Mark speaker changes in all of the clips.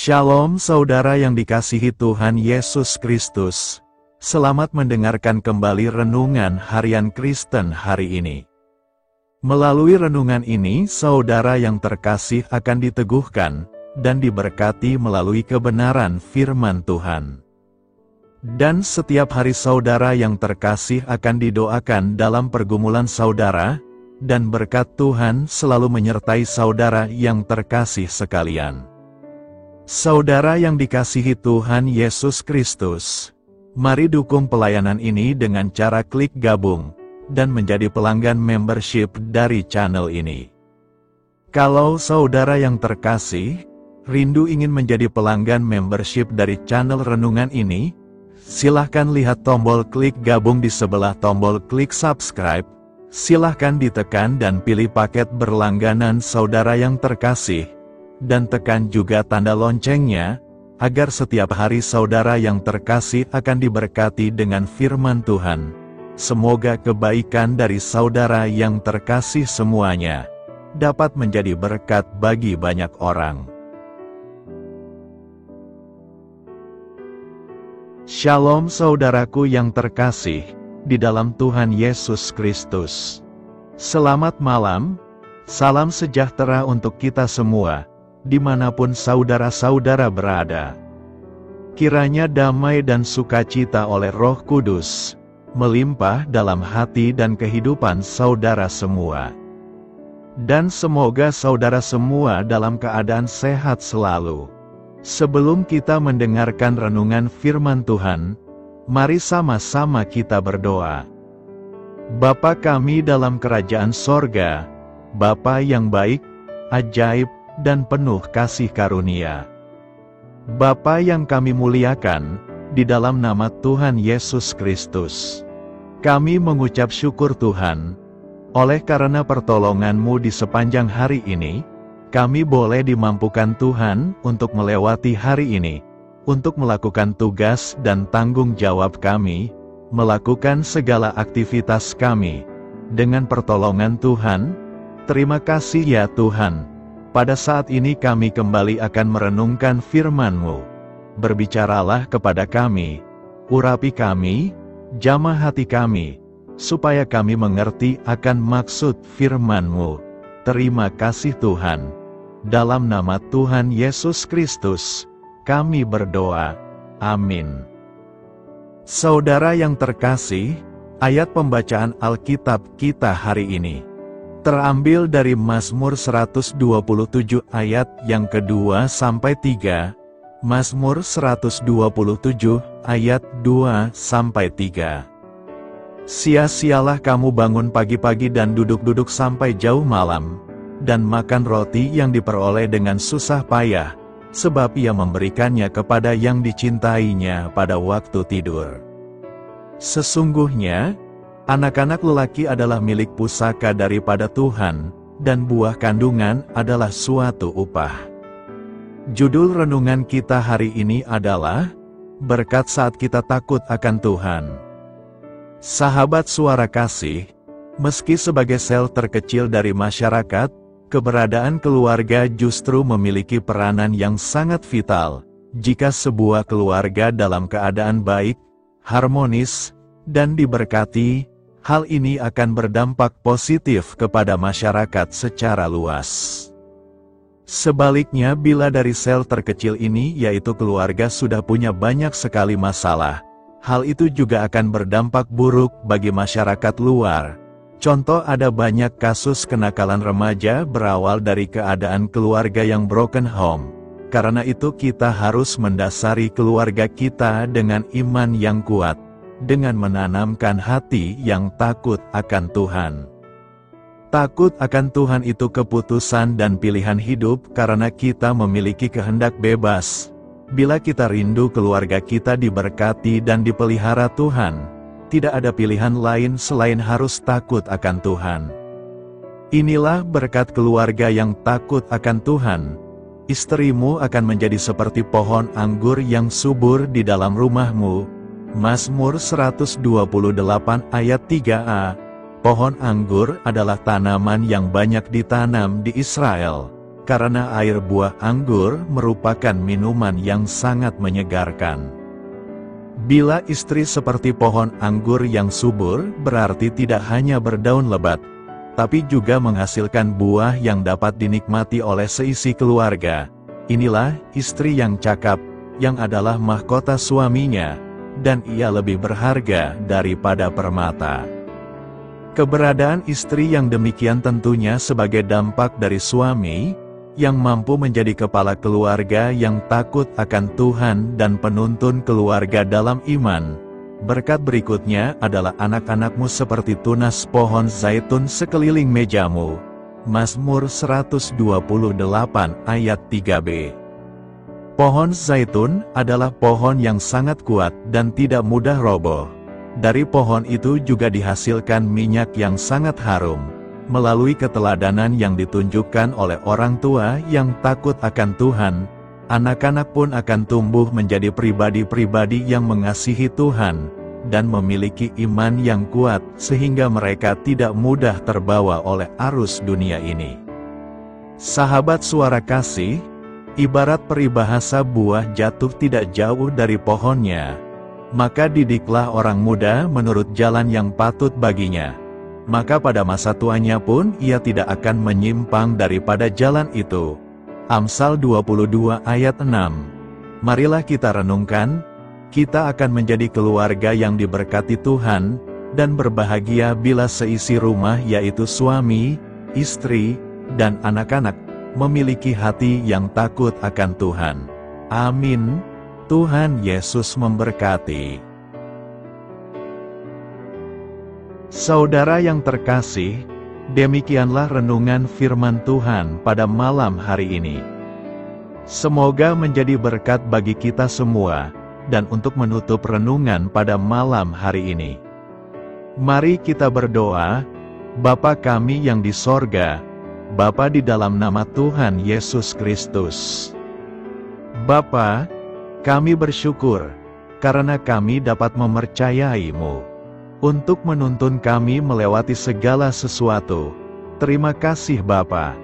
Speaker 1: Shalom saudara yang dikasihi Tuhan Yesus Kristus. Selamat mendengarkan kembali renungan harian Kristen hari ini. Melalui renungan ini, saudara yang terkasih akan diteguhkan dan diberkati melalui kebenaran firman Tuhan. Dan setiap hari saudara yang terkasih akan didoakan dalam pergumulan saudara, dan berkat Tuhan selalu menyertai saudara yang terkasih sekalian. Saudara yang dikasihi Tuhan Yesus Kristus, mari dukung pelayanan ini dengan cara klik gabung dan menjadi pelanggan membership dari channel ini. Kalau saudara yang terkasih, rindu ingin menjadi pelanggan membership dari channel renungan ini, silahkan lihat tombol klik gabung di sebelah tombol klik subscribe, silahkan ditekan dan pilih paket berlangganan saudara yang terkasih, dan tekan juga tanda loncengnya, agar setiap hari saudara yang terkasih akan diberkati dengan firman Tuhan. Semoga kebaikan dari saudara yang terkasih semuanya dapat menjadi berkat bagi banyak orang. Shalom saudaraku yang terkasih di dalam Tuhan Yesus Kristus. Selamat malam, salam sejahtera untuk kita semua, dimanapun saudara-saudara berada. Kiranya damai dan sukacita oleh Roh Kudus melimpah dalam hati dan kehidupan saudara semua. Dan semoga saudara semua dalam keadaan sehat selalu. Sebelum kita mendengarkan renungan firman Tuhan, mari sama-sama kita berdoa. Bapa kami dalam kerajaan sorga, Bapa yang baik, ajaib, dan penuh kasih karunia. Bapa yang kami muliakan, di dalam nama Tuhan Yesus Kristus, kami mengucap syukur Tuhan, oleh karena pertolongan-Mu di sepanjang hari ini, kami boleh dimampukan Tuhan untuk melewati hari ini, untuk melakukan tugas dan tanggung jawab kami, melakukan segala aktivitas kami. Dengan pertolongan Tuhan, terima kasih ya Tuhan. Pada saat ini kami kembali akan merenungkan firman-Mu. Berbicaralah kepada kami, urapi kami, jamah hati kami, supaya kami mengerti akan maksud firman-Mu. Terima kasih Tuhan. Dalam nama Tuhan Yesus Kristus, kami berdoa. Amin. Saudara yang terkasih, ayat pembacaan Alkitab kita hari ini terambil dari Mazmur 127 ayat yang kedua sampai 3, Mazmur 127 ayat 2 sampai 3. Sia-sialah kamu bangun pagi-pagi dan duduk-duduk sampai jauh malam, dan makan roti yang diperoleh dengan susah payah, sebab ia memberikannya kepada yang dicintainya pada waktu tidur. Sesungguhnya, anak-anak lelaki adalah milik pusaka daripada Tuhan, dan buah kandungan adalah suatu upah. Judul renungan kita hari ini adalah, Berkat Saat Kita Takut Akan Tuhan. Sahabat suara kasih, meski sebagai sel terkecil dari masyarakat, keberadaan keluarga justru memiliki peranan yang sangat vital. Jika sebuah keluarga dalam keadaan baik, harmonis, dan diberkati, hal ini akan berdampak positif kepada masyarakat secara luas. Sebaliknya, bila dari sel terkecil ini, yaitu keluarga, sudah punya banyak sekali masalah, hal itu juga akan berdampak buruk bagi masyarakat luar. Contoh, ada banyak kasus kenakalan remaja berawal dari keadaan keluarga yang broken home. Karena itu kita harus mendasari keluarga kita dengan iman yang kuat, dengan menanamkan hati yang takut akan Tuhan. Takut akan Tuhan itu keputusan dan pilihan hidup karena kita memiliki kehendak bebas. Bila kita rindu keluarga kita diberkati dan dipelihara Tuhan, tidak ada pilihan lain selain harus takut akan Tuhan. Inilah berkat keluarga yang takut akan Tuhan. Istrimu akan menjadi seperti pohon anggur yang subur di dalam rumahmu. Mazmur 128 ayat 3a. Pohon anggur adalah tanaman yang banyak ditanam di Israel. karena air buah anggur merupakan minuman yang sangat menyegarkan. Bila istri seperti pohon anggur yang subur, berarti tidak hanya berdaun lebat, tapi juga menghasilkan buah yang dapat dinikmati oleh seisi keluarga. Inilah istri yang cakap, yang adalah mahkota suaminya, dan ia lebih berharga daripada permata. Keberadaan istri yang demikian tentunya sebagai dampak dari suami, yang mampu menjadi kepala keluarga yang takut akan Tuhan dan penuntun keluarga dalam iman. Berkat berikutnya adalah anak-anakmu seperti tunas pohon zaitun sekeliling mejamu. Mazmur 128 ayat 3b. Pohon zaitun adalah pohon yang sangat kuat dan tidak mudah roboh. Dari pohon itu juga dihasilkan minyak yang sangat harum. Melalui keteladanan yang ditunjukkan oleh orang tua yang takut akan Tuhan, anak-anak pun akan tumbuh menjadi pribadi-pribadi yang mengasihi Tuhan, dan memiliki iman yang kuat sehingga mereka tidak mudah terbawa oleh arus dunia ini. Sahabat Suara Kasih, ibarat peribahasa buah jatuh tidak jauh dari pohonnya, maka didiklah orang muda menurut jalan yang patut baginya. Maka pada masa tuanya pun ia tidak akan menyimpang daripada jalan itu. Amsal 22 ayat 6. Marilah kita renungkan, kita akan menjadi keluarga yang diberkati Tuhan, dan berbahagia bila seisi rumah yaitu suami, istri, dan anak-anak memiliki hati yang takut akan Tuhan. Amin. Tuhan Yesus memberkati. Saudara yang terkasih, demikianlah renungan firman Tuhan pada malam hari ini. Semoga menjadi berkat bagi kita semua, dan untuk menutup renungan pada malam hari ini, mari kita berdoa. Bapa kami yang di sorga, Bapa di dalam nama Tuhan Yesus Kristus. Bapa, kami bersyukur, karena kami dapat mempercayai-Mu, untuk menuntun kami melewati segala sesuatu. Terima kasih Bapa,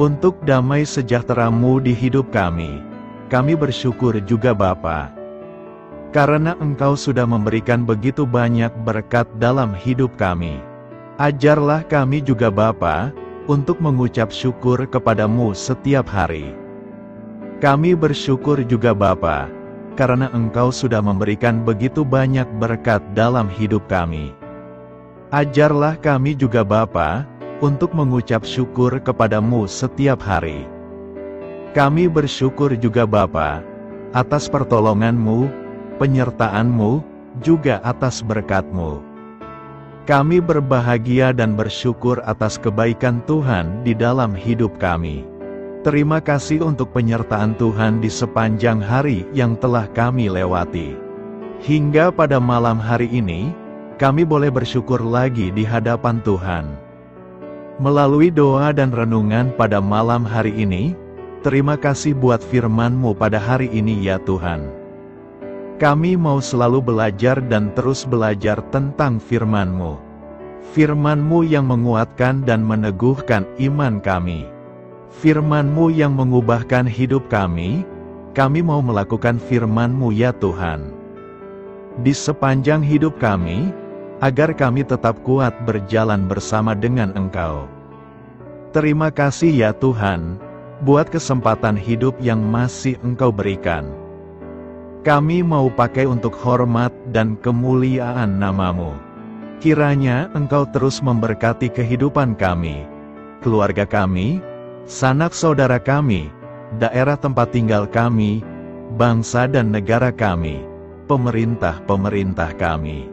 Speaker 1: untuk damai sejahtera-Mu di hidup kami. Kami bersyukur juga Bapa, karena Engkau sudah memberikan begitu banyak berkat dalam hidup kami. Ajarlah kami juga Bapa, untuk mengucap syukur kepadamu setiap hari. Kami bersyukur juga Bapa, karena Engkau sudah memberikan begitu banyak berkat dalam hidup kami. Ajarlah kami juga Bapa, untuk mengucap syukur kepadamu setiap hari. Kami bersyukur juga Bapa, atas pertolongan-Mu, penyertaan-Mu, juga atas berkat-Mu. Kami berbahagia dan bersyukur atas kebaikan Tuhan di dalam hidup kami. Terima kasih untuk penyertaan Tuhan di sepanjang hari yang telah kami lewati. Hingga pada malam hari ini, kami boleh bersyukur lagi di hadapan Tuhan. Melalui doa dan renungan pada malam hari ini, terima kasih buat firman-Mu pada hari ini ya Tuhan. Kami mau selalu belajar dan terus belajar tentang firman-Mu. Firman-Mu yang menguatkan dan meneguhkan iman kami. Firman-Mu yang mengubahkan hidup kami mau melakukan firman-Mu ya Tuhan. Di sepanjang hidup kami, agar kami tetap kuat berjalan bersama dengan Engkau. Terima kasih ya Tuhan, buat kesempatan hidup yang masih Engkau berikan. Kami mau pakai untuk hormat dan kemuliaan nama-Mu. Kiranya Engkau terus memberkati kehidupan kami, keluarga kami, sanak saudara kami, daerah tempat tinggal kami, bangsa dan negara kami, pemerintah-pemerintah kami.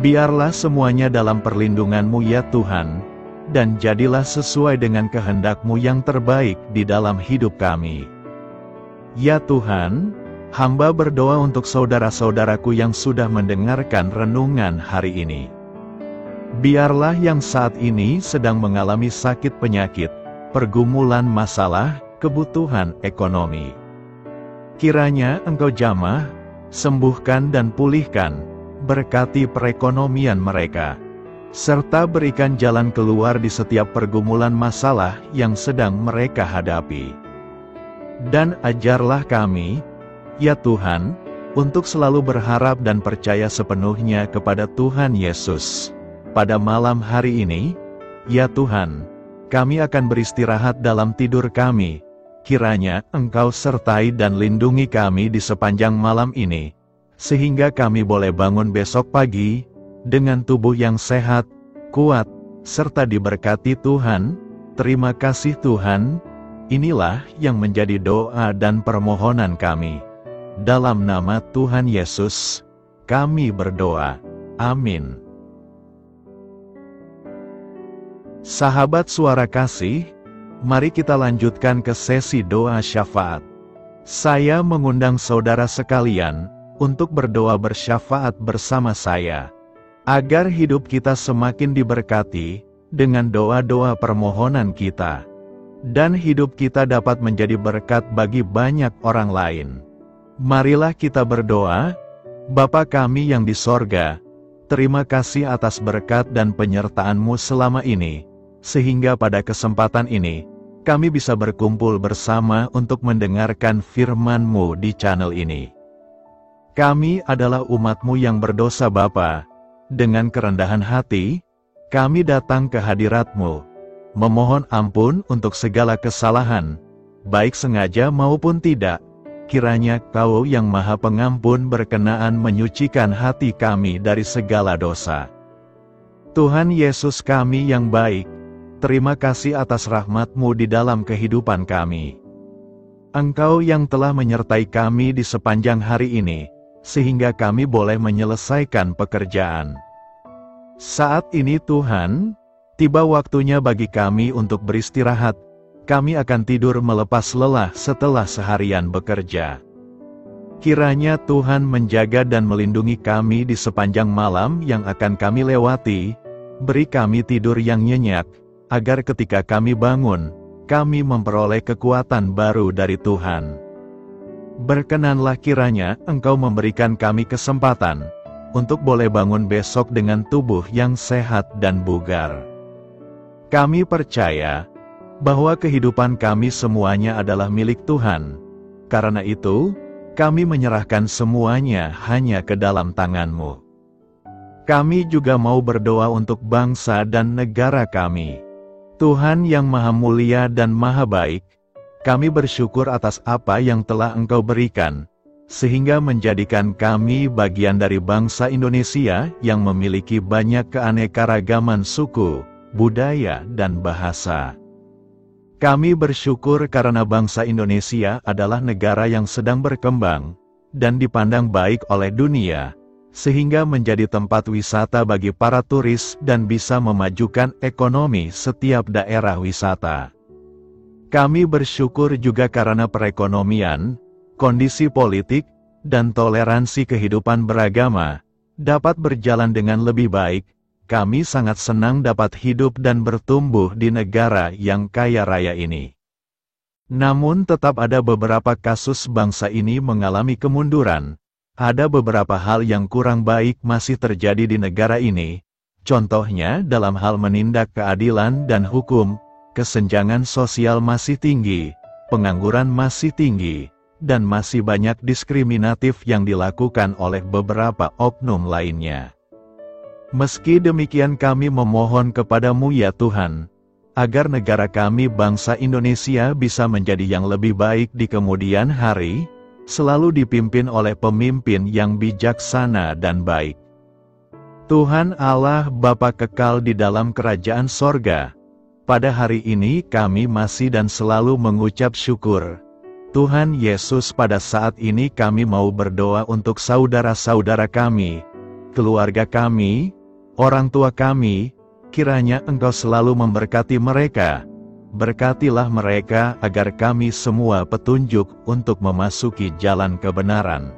Speaker 1: Biarlah semuanya dalam perlindungan-Mu ya Tuhan, dan jadilah sesuai dengan kehendak-Mu yang terbaik di dalam hidup kami. Ya Tuhan, hamba berdoa untuk saudara-saudaraku yang sudah mendengarkan renungan hari ini. Biarlah yang saat ini sedang mengalami sakit penyakit, pergumulan masalah, kebutuhan ekonomi. Kiranya Engkau jamah, sembuhkan dan pulihkan, berkati perekonomian mereka. serta berikan jalan keluar di setiap pergumulan masalah yang sedang mereka hadapi. Dan ajarlah kami, ya Tuhan, untuk selalu berharap dan percaya sepenuhnya kepada Tuhan Yesus. Pada malam hari ini, ya Tuhan, kami akan beristirahat dalam tidur kami. Kiranya Engkau sertai dan lindungi kami di sepanjang malam ini, sehingga kami boleh bangun besok pagi dengan tubuh yang sehat, kuat, serta diberkati Tuhan. Terima kasih Tuhan. Inilah yang menjadi doa dan permohonan kami. Dalam nama Tuhan Yesus, kami berdoa. Amin. Sahabat Suara Kasih, mari kita lanjutkan ke sesi doa syafaat. Saya mengundang saudara sekalian untuk berdoa bersyafaat bersama saya, agar hidup kita semakin diberkati dengan doa-doa permohonan kita, dan hidup kita dapat menjadi berkat bagi banyak orang lain. Marilah kita berdoa. Bapa kami yang di sorga, terima kasih atas berkat dan penyertaan-Mu selama ini, sehingga pada kesempatan ini, kami bisa berkumpul bersama untuk mendengarkan firman-Mu di channel ini. Kami adalah umat-Mu yang berdosa Bapa. Dengan kerendahan hati, kami datang ke hadirat-Mu, memohon ampun untuk segala kesalahan, baik sengaja maupun tidak. Kiranya Kau yang Maha Pengampun berkenaan menyucikan hati kami dari segala dosa. Tuhan Yesus kami yang baik, terima kasih atas rahmat-Mu di dalam kehidupan kami. Engkau yang telah menyertai kami di sepanjang hari ini, sehingga kami boleh menyelesaikan pekerjaan. Saat ini Tuhan, tiba waktunya bagi kami untuk beristirahat. Kami akan tidur melepas lelah setelah seharian bekerja. Kiranya Tuhan menjaga dan melindungi kami di sepanjang malam yang akan kami lewati. Beri kami tidur yang nyenyak, agar ketika kami bangun, kami memperoleh kekuatan baru dari Tuhan. Berkenanlah kiranya Engkau memberikan kami kesempatan untuk boleh bangun besok dengan tubuh yang sehat dan bugar. Kami percaya bahwa kehidupan kami semuanya adalah milik Tuhan. Karena itu, kami menyerahkan semuanya hanya ke dalam tangan-Mu. Kami juga mau berdoa untuk bangsa dan negara kami. Tuhan yang Maha Mulia dan Maha Baik, kami bersyukur atas apa yang telah Engkau berikan, sehingga menjadikan kami bagian dari bangsa Indonesia yang memiliki banyak keanekaragaman suku, budaya, dan bahasa. Kami bersyukur karena bangsa Indonesia adalah negara yang sedang berkembang dan dipandang baik oleh dunia, sehingga menjadi tempat wisata bagi para turis dan bisa memajukan ekonomi setiap daerah wisata. Kami bersyukur juga karena perekonomian, kondisi politik, dan toleransi kehidupan beragama dapat berjalan dengan lebih baik. Kami sangat senang dapat hidup dan bertumbuh di negara yang kaya raya ini. Namun tetap ada beberapa kasus bangsa ini mengalami kemunduran. Ada beberapa hal yang kurang baik masih terjadi di negara ini. Contohnya dalam hal menindak keadilan dan hukum, kesenjangan sosial masih tinggi, pengangguran masih tinggi, dan masih banyak diskriminatif yang dilakukan oleh beberapa oknum lainnya. Meski demikian kami memohon kepada-Mu ya Tuhan, agar negara kami bangsa Indonesia bisa menjadi yang lebih baik di kemudian hari, selalu dipimpin oleh pemimpin yang bijaksana dan baik. Tuhan Allah Bapa kekal di dalam kerajaan sorga, pada hari ini kami masih dan selalu mengucap syukur. Tuhan Yesus, pada saat ini kami mau berdoa untuk saudara-saudara kami, keluarga kami, orang tua kami. Kiranya Engkau selalu memberkati mereka. Berkatilah mereka agar kami semua petunjuk untuk memasuki jalan kebenaran.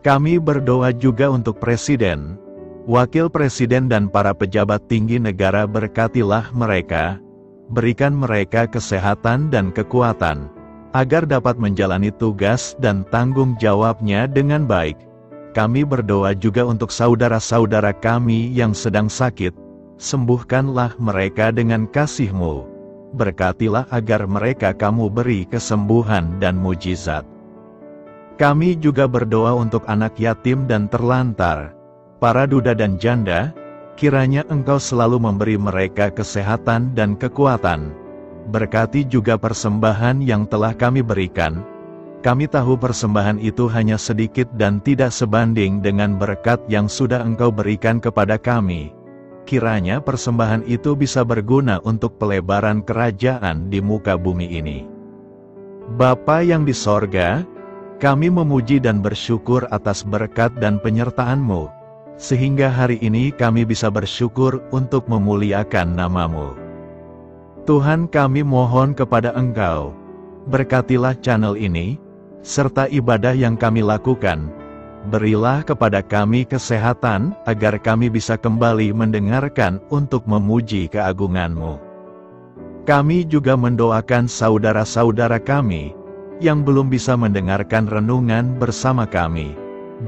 Speaker 1: Kami berdoa juga untuk Presiden, Wakil Presiden dan para pejabat tinggi negara. Berkatilah mereka, berikan mereka kesehatan dan kekuatan, agar dapat menjalani tugas dan tanggung jawabnya dengan baik. Kami berdoa juga untuk saudara-saudara kami yang sedang sakit. sembuhkanlah mereka dengan kasih-Mu. Berkatilah agar mereka Kamu beri kesembuhan dan mujizat. Kami juga berdoa untuk anak yatim dan terlantar, para duda dan janda, kiranya Engkau selalu memberi mereka kesehatan dan kekuatan. Berkati juga persembahan yang telah kami berikan. Kami tahu persembahan itu hanya sedikit dan tidak sebanding dengan berkat yang sudah Engkau berikan kepada kami. Kiranya persembahan itu bisa berguna untuk pelebaran kerajaan di muka bumi ini. Bapa yang di sorga, kami memuji dan bersyukur atas berkat dan penyertaan-Mu, sehingga hari ini kami bisa bersyukur untuk memuliakan nama-Mu. Tuhan, kami mohon kepada Engkau, berkatilah channel ini, serta ibadah yang kami lakukan. Berilah kepada kami kesehatan, agar kami bisa kembali mendengarkan untuk memuji keagungan-Mu. Kami juga mendoakan saudara-saudara kami, yang belum bisa mendengarkan renungan bersama kami.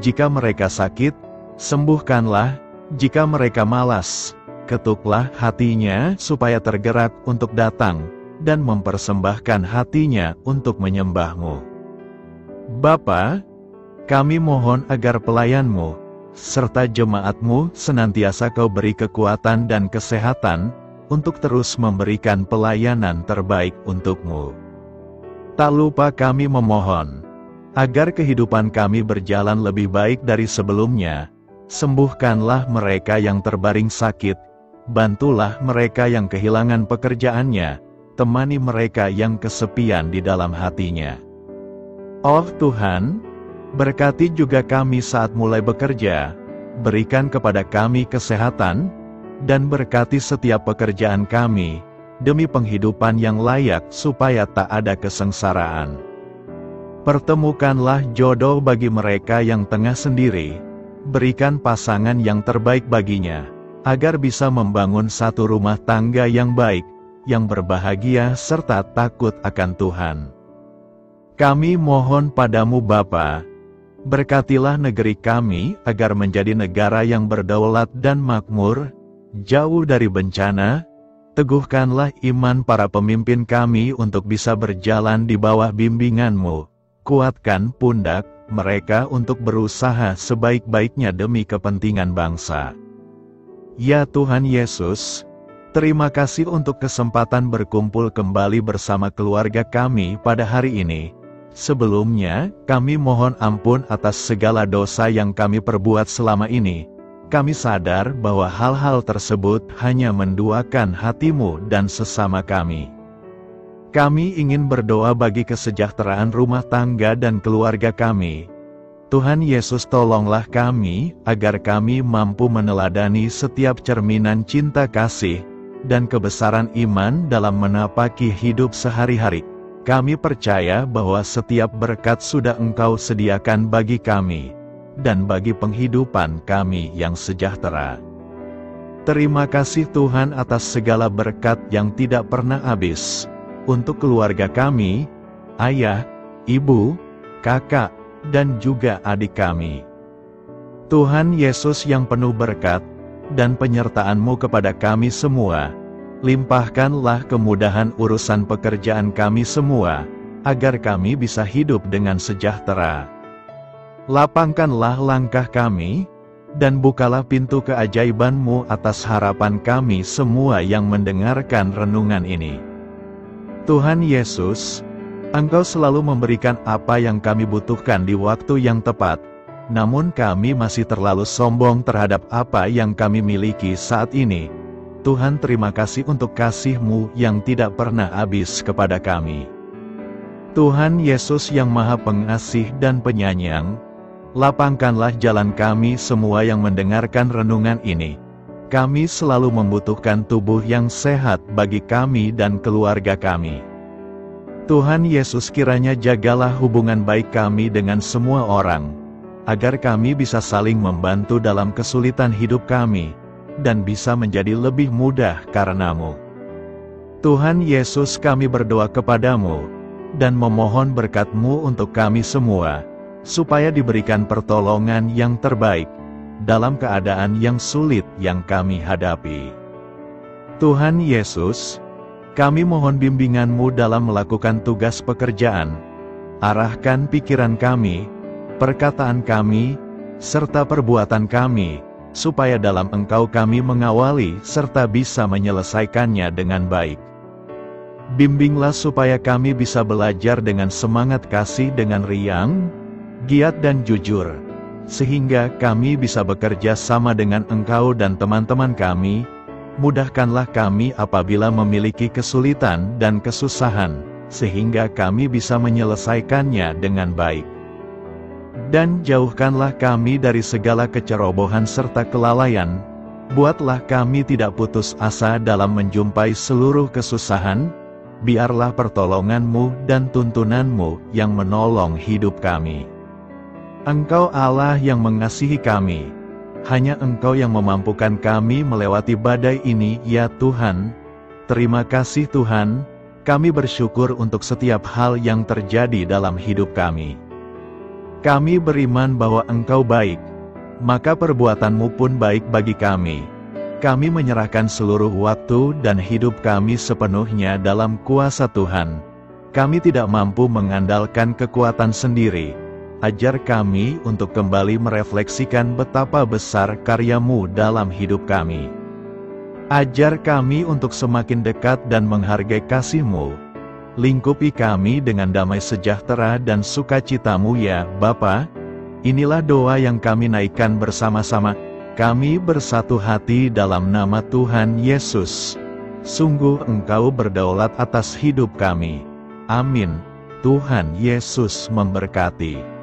Speaker 1: Jika mereka sakit, sembuhkanlah. Jika mereka malas, ketuklah hatinya supaya tergerak untuk datang, dan mempersembahkan hatinya untuk menyembah-Mu. Bapa, kami mohon agar pelayan-Mu, serta jemaat-Mu senantiasa Kau beri kekuatan dan kesehatan, untuk terus memberikan pelayanan terbaik untuk-Mu. Tak lupa kami memohon, agar kehidupan kami berjalan lebih baik dari sebelumnya. Sembuhkanlah mereka yang terbaring sakit, bantulah mereka yang kehilangan pekerjaannya, temani mereka yang kesepian di dalam hatinya. Oh Tuhan, berkati juga kami saat mulai bekerja, berikan kepada kami kesehatan, dan berkati setiap pekerjaan kami, demi penghidupan yang layak supaya tak ada kesengsaraan. Pertemukanlah jodoh bagi mereka yang tengah sendiri, berikan pasangan yang terbaik baginya, agar bisa membangun satu rumah tangga yang baik, yang berbahagia serta takut akan Tuhan. Kami mohon padamu Bapa, berkatilah negeri kami agar menjadi negara yang berdaulat dan makmur, jauh dari bencana. Teguhkanlah iman para pemimpin kami untuk bisa berjalan di bawah bimbingan-Mu. Kuatkan pundak mereka untuk berusaha sebaik-baiknya demi kepentingan bangsa. Ya Tuhan Yesus, terima kasih untuk kesempatan berkumpul kembali bersama keluarga kami pada hari ini. Sebelumnya, kami mohon ampun atas segala dosa yang kami perbuat selama ini. Kami sadar bahwa hal-hal tersebut hanya menduakan hati-Mu dan sesama kami. Kami ingin berdoa bagi kesejahteraan rumah tangga dan keluarga kami. Tuhan Yesus, tolonglah kami, agar kami mampu meneladani setiap cerminan cinta kasih, dan kebesaran iman dalam menapaki hidup sehari-hari. Kami percaya bahwa setiap berkat sudah Engkau sediakan bagi kami, dan bagi penghidupan kami yang sejahtera. Terima kasih Tuhan atas segala berkat yang tidak pernah habis, untuk keluarga kami, ayah, ibu, kakak, dan juga adik kami. Tuhan Yesus yang penuh berkat, dan penyertaan-Mu kepada kami semua, limpahkanlah kemudahan urusan pekerjaan kami semua, agar kami bisa hidup dengan sejahtera. Lapangkanlah langkah kami, dan bukalah pintu keajaiban-Mu atas harapan kami semua yang mendengarkan renungan ini. Tuhan Yesus, Engkau selalu memberikan apa yang kami butuhkan di waktu yang tepat, namun kami masih terlalu sombong terhadap apa yang kami miliki saat ini. Tuhan, terima kasih untuk kasih-Mu yang tidak pernah habis kepada kami. Tuhan Yesus yang Maha Pengasih dan Penyayang, lapangkanlah jalan kami semua yang mendengarkan renungan ini. Kami selalu membutuhkan tubuh yang sehat bagi kami dan keluarga kami. Tuhan Yesus, kiranya jagalah hubungan baik kami dengan semua orang, agar kami bisa saling membantu dalam kesulitan hidup kami, dan bisa menjadi lebih mudah karena-Mu. Tuhan Yesus, kami berdoa kepadamu, dan memohon berkat-Mu untuk kami semua, supaya diberikan pertolongan yang terbaik, dalam keadaan yang sulit yang kami hadapi. Tuhan Yesus, kami mohon bimbingan-Mu dalam melakukan tugas pekerjaan. Arahkan pikiran kami, perkataan kami, serta perbuatan kami, supaya dalam Engkau kami mengawali serta bisa menyelesaikannya dengan baik. Bimbinglah supaya kami bisa belajar dengan semangat kasih dengan riang, giat dan jujur, sehingga kami bisa bekerja sama dengan Engkau dan teman-teman kami. Mudahkanlah kami apabila memiliki kesulitan dan kesusahan, sehingga kami bisa menyelesaikannya dengan baik. Dan jauhkanlah kami dari segala kecerobohan serta kelalaian. Buatlah kami tidak putus asa dalam menjumpai seluruh kesusahan. Biarlah pertolongan-Mu dan tuntunan-Mu yang menolong hidup kami. Engkau Allah yang mengasihi kami. Hanya Engkau yang memampukan kami melewati badai ini, ya Tuhan. Terima kasih Tuhan, kami bersyukur untuk setiap hal yang terjadi dalam hidup kami. Kami beriman bahwa Engkau baik, maka perbuatan-Mu pun baik bagi kami. Kami menyerahkan seluruh waktu dan hidup kami sepenuhnya dalam kuasa Tuhan. Kami tidak mampu mengandalkan kekuatan sendiri. Ajar kami untuk kembali merefleksikan betapa besar karya-Mu dalam hidup kami. Ajar kami untuk semakin dekat dan menghargai kasih-Mu. Lingkupi kami dengan damai sejahtera dan sukacita-Mu ya Bapa. Inilah doa yang kami naikkan bersama-sama. Kami bersatu hati dalam nama Tuhan Yesus. Sungguh Engkau berdaulat atas hidup kami. Amin. Tuhan Yesus memberkati.